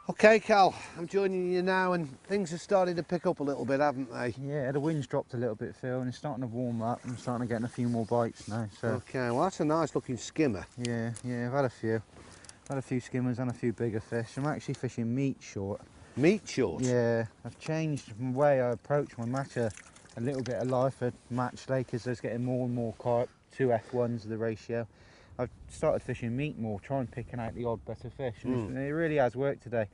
Okay, Cal, I'm joining you now, and things have started to pick up a little bit, haven't they? Yeah, the wind's dropped a little bit, Phil, and it's starting to warm up. I'm starting to get a few more bites now. So Okay, well that's a nice looking skimmer. yeah, I've had a few. Had a few skimmers and a few bigger fish. I'm actually fishing meat short. Meat short? Yeah, I've changed the way I approach my match a little bit of life at match lake as there's getting more and more carp, 2 F1s the ratio. I've started fishing meat more, trying picking out the odd better fish, and it really has worked today.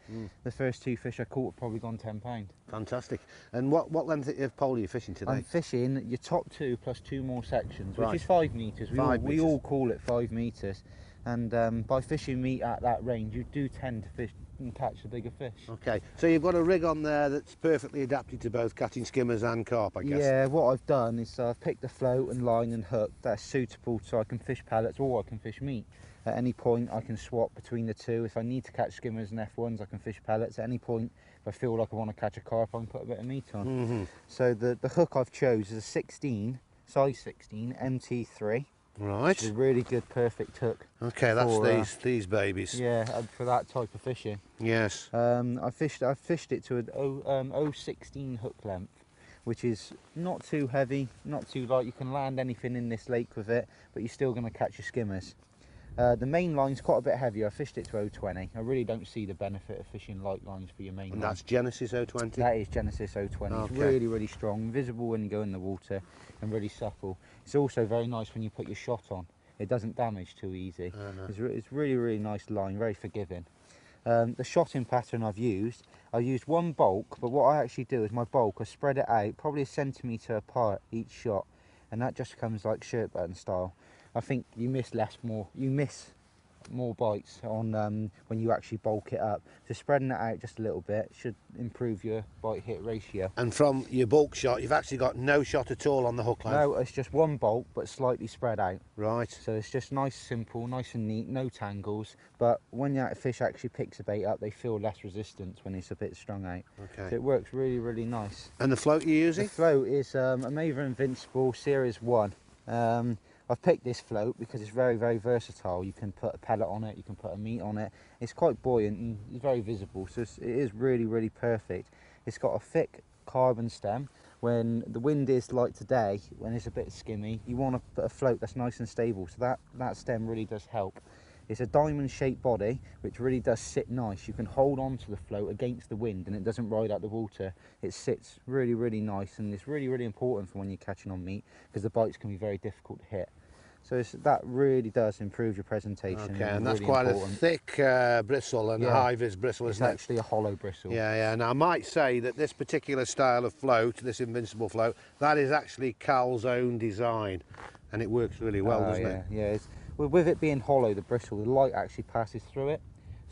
The first 2 fish I caught have probably gone £10. Fantastic. And what length of pole are you fishing today? I'm fishing your top 2 plus 2 more sections, Right. which is 5 metres. We 5 all call it 5 metres. And by fishing meat at that range, you do tend to fish and catch the bigger fish. Okay, so you've got a rig on there that's perfectly adapted to both catching skimmers and carp, I guess? Yeah, what I've done is I've picked a float and line and hook that's suitable so I can fish pellets or I can fish meat. At any point I can swap between the two. If I need to catch skimmers and F1s, I can fish pellets. At any point, if I feel like I want to catch a carp, I can put a bit of meat on. So the hook I've chose is a 16, size 16, MT3. Right. It's a really good, perfect hook. Okay, that's for, these babies. Yeah, for that type of fishing. Yes. I fished it to an 016 hook length, which is not too heavy, not too light. You can land anything in this lake with it, but you're still going to catch your skimmers. The main line's quite a bit heavier. I fished it to 020. I really don't see the benefit of fishing light lines for your main And line. that's Genesis 020? That is Genesis 020. Okay. It's really, really strong, visible when you go in the water, and really supple. It's also very nice when you put your shot on. It doesn't damage too easy. It's really, really nice line, very forgiving. The shotting pattern I've used one bulk, but what I actually do is my bulk, I spread it out probably a centimetre apart each shot, and that just comes like shirt button style. I think you miss more bites on when you actually bulk it up. So spreading it out just a little bit should improve your bite hit ratio. And from your bulk shot, you've actually got no shot at all on the hook line? No, it's just one bulk but slightly spread out. Right. So it's just nice, simple, nice and neat, no tangles. But when that fish actually picks a bait up, they feel less resistance when it's a bit strung out. Okay. So it works really, really nice. And the float you're using? The float is a Maver Invincible Series 1. I've picked this float because it's very, very versatile. You can put a pellet on it, you can put a meat on it. It's quite buoyant and it's very visible, so it is really, really perfect. It's got a thick carbon stem. When the wind is like today, when it's a bit skimmy, you want to put a float that's nice and stable, so that stem really does help. It's a diamond shaped body which really does sit nice. You can hold on to the float against the wind and it doesn't ride out the water. It sits really, really nice, and it's really, really important for when you're catching on meat because the bites can be very difficult to hit. So that really does improve your presentation. Okay, and that's really quite important. a thick bristle and a high-vis bristle, isn't it? It's actually a hollow bristle. Yeah. And I might say that this particular style of float, this Invincible float, that is actually Cal's own design, and it works really well, doesn't it? Yeah. With it being hollow, the bristle, the light actually passes through it,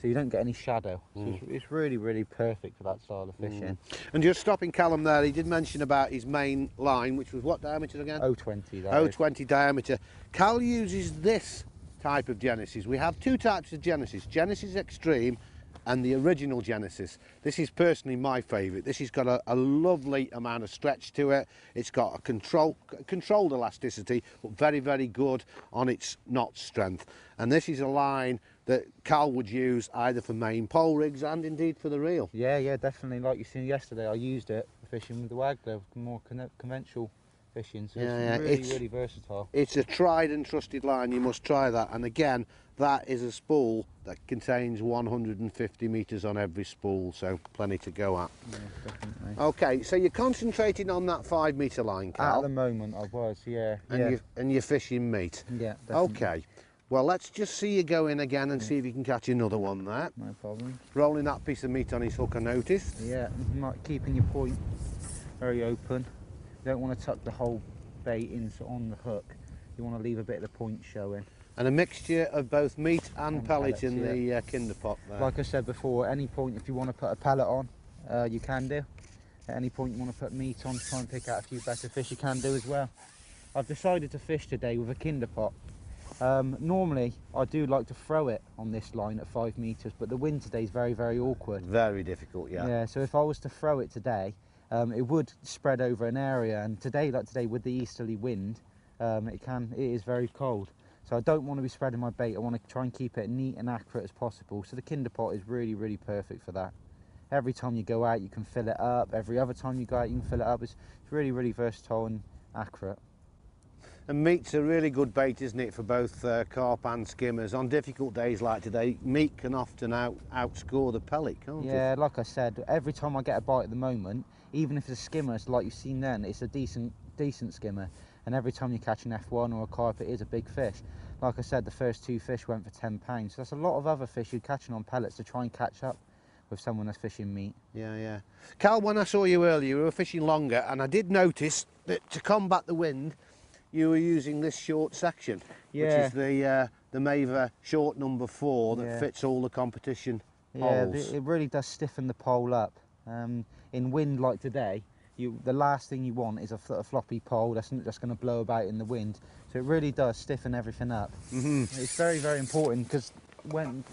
so you don't get any shadow. So it's really, really perfect for that style of fishing. And just stopping Callum there, he did mention about his main line, which was what diameter again? 020. 020 diameter. Cal uses this type of Genesis. We have 2 types of Genesis, Genesis Extreme and the original Genesis. This is personally my favourite. This has got a lovely amount of stretch to it. It's got a controlled elasticity, but very, very good on its knot strength. And this is a line that Cal would use either for main pole rigs and indeed for the reel. Yeah, definitely. Like you seen yesterday, I used it for fishing with the waggler, more conventional fishing. So it's really versatile. It's a tried and trusted line. You must try that. And again, that is a spool that contains 150 metres on every spool, so plenty to go at. Yeah, definitely. Okay, so you're concentrating on that 5 metre line, Cal. At the moment I was, yeah. And you're fishing meat. Yeah, definitely. Okay, well let's just see you go in again and see if you can catch another one there. No problem. Rolling that piece of meat on his hook, I noticed. Yeah, keeping your point very open. You don't want to tuck the whole bait in on the hook. You want to leave a bit of the point showing. And a mixture of both meat and pellet in yeah. the kinder pot there. Like I said before, at any point if you want to put a pellet on, you can do. At any point you want to put meat on to try and pick out a few better fish, you can do as well. I've decided to fish today with a kinder pot. Normally I do like to throw it on this line at 5 metres, but the wind today is very, very awkward. Very difficult, yeah. Yeah, so if I was to throw it today, it would spread over an area, and today, like today with the easterly wind, it is very cold. So I don't want to be spreading my bait. I want to try and keep it neat and accurate as possible. So the Kinder pot is really, really perfect for that. Every time you go out, you can fill it up. Every other time you go out, you can fill it up. It's really, really versatile and accurate. And meat's a really good bait, isn't it, for both carp and skimmers. On difficult days like today, meat can often outscore the pellet, can't it? Yeah, like I said, every time I get a bite at the moment, even if it's a skimmer, like you've seen then, it's a decent skimmer. And every time you catch an F1 or a carp, it is a big fish. Like I said, the first 2 fish went for £10. So that's a lot of other fish you're catching on pellets to try and catch up with someone that's fishing meat. Yeah. Cal, when I saw you earlier, you were fishing longer, and I did notice that to combat the wind, you were using this short section, which is the Maver short number 4 that fits all the competition holes. It really does stiffen the pole up. In wind like today, the last thing you want is a floppy pole that's just going to blow about in the wind. So it really does stiffen everything up. It's very, very important, because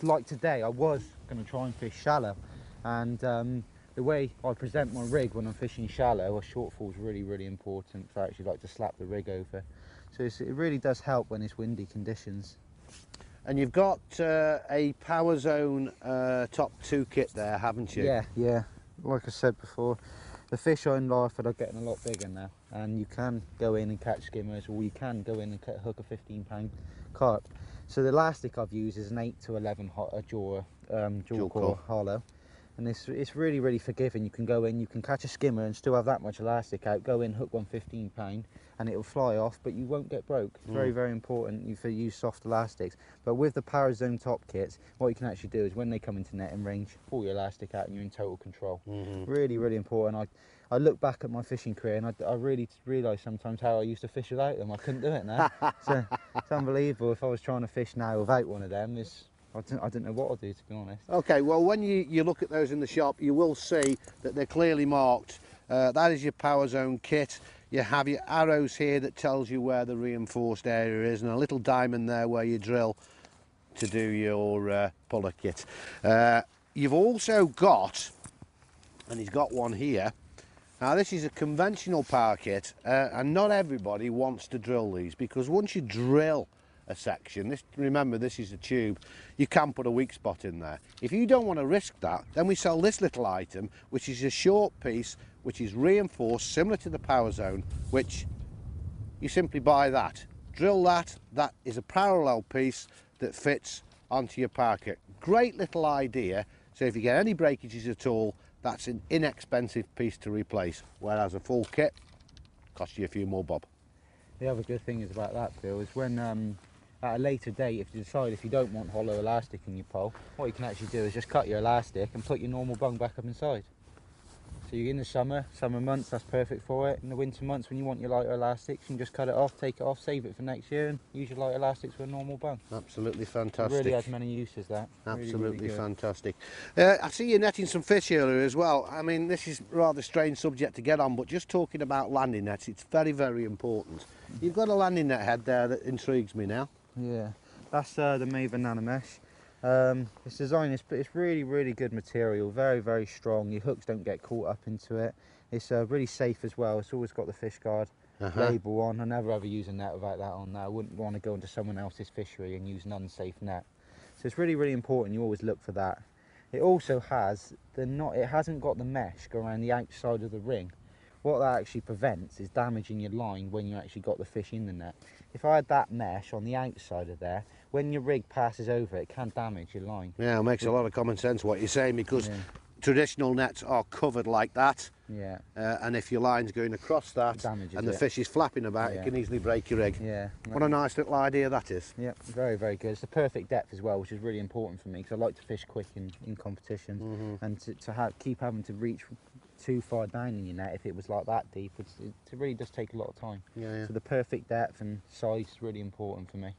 like today, I was going to try and fish shallow, and the way I present my rig when I'm fishing shallow, a shortfall is really, really important. So I actually like to slap the rig over. So it really does help when it's windy conditions. And you've got a Power Zone top 2 kit there, haven't you? Yeah. Like I said before, the fish on Larford are getting a lot bigger now, and you can go in and catch skimmers, or you can go in and hook a £15 carp. So the elastic I've used is an 8 to 11 dual core hollow, and it's really, really forgiving. You can go in, you can catch a skimmer and still have that much elastic out, go in, hook one £15, and it'll fly off, but you won't get broke. It's very, very important to use soft elastics. But with the Power Zone top kits, what you can actually do is when they come into netting range, pull your elastic out and you're in total control. Really, really important. I look back at my fishing career, and I really realise sometimes how I used to fish without them. I couldn't do it now. So it's unbelievable. If I was trying to fish now without one of them, I don't know what I'll do, to be honest. Okay, well, when you look at those in the shop, you will see that they're clearly marked. That is your Power Zone kit. You have your arrows here that tells you where the reinforced area is, and a little diamond there where you drill to do your puller kit. You've also got, and he's got one here. Now this is a conventional power kit, and not everybody wants to drill these, because once you drill a section, remember this is a tube, you can put a weak spot in there. If you don't want to risk that, then we sell this little item, which is a short piece which is reinforced similar to the Power Zone, which you simply buy that, drill that is a parallel piece that fits onto your power kit. Great little idea. So if you get any breakages at all, that's an inexpensive piece to replace, whereas a full kit costs you a few more bob. The other good thing is about that, Phil, is when at a later date, if you decide if you don't want hollow elastic in your pole, what you can actually do is just cut your elastic and put your normal bung back up inside. So you're in the summer months, that's perfect for it. In the winter months, when you want your lighter elastics, you can just cut it off, take it off, save it for next year, and use your lighter elastics for a normal bung. Absolutely fantastic. It really has many uses, that. Absolutely really fantastic. I see you netting some fish earlier as well. I mean, this is a rather strange subject to get on, but just talking about landing nets, it's very, very important. You've got a landing net head there that intrigues me now. Yeah, that's the Maver Nano Mesh. It's designed, it's really, really good material, very, very strong. Your hooks don't get caught up into it. It's really safe as well. It's always got the fish guard label on. I never ever use a net without that on there. I wouldn't want to go into someone else's fishery and use an unsafe net. So it's really, really important you always look for that. It also has it hasn't got the mesh go around the outside of the ring. What that actually prevents is damaging your line when you actually got the fish in the net. If I had that mesh on the outside of there, when your rig passes over, it can damage your line. Yeah, it makes a lot of common sense what you're saying, because traditional nets are covered like that. Yeah. And if your line's going across that and the fish is flapping about, it can easily break your rig. Yeah. What a nice little idea that is. Yeah, very, very good. It's the perfect depth as well, which is really important for me, because I like to fish quick in competitions, and to keep having to reach too far down in your net if it was like that deep, it really does take a lot of time. So the perfect depth and size is really important for me.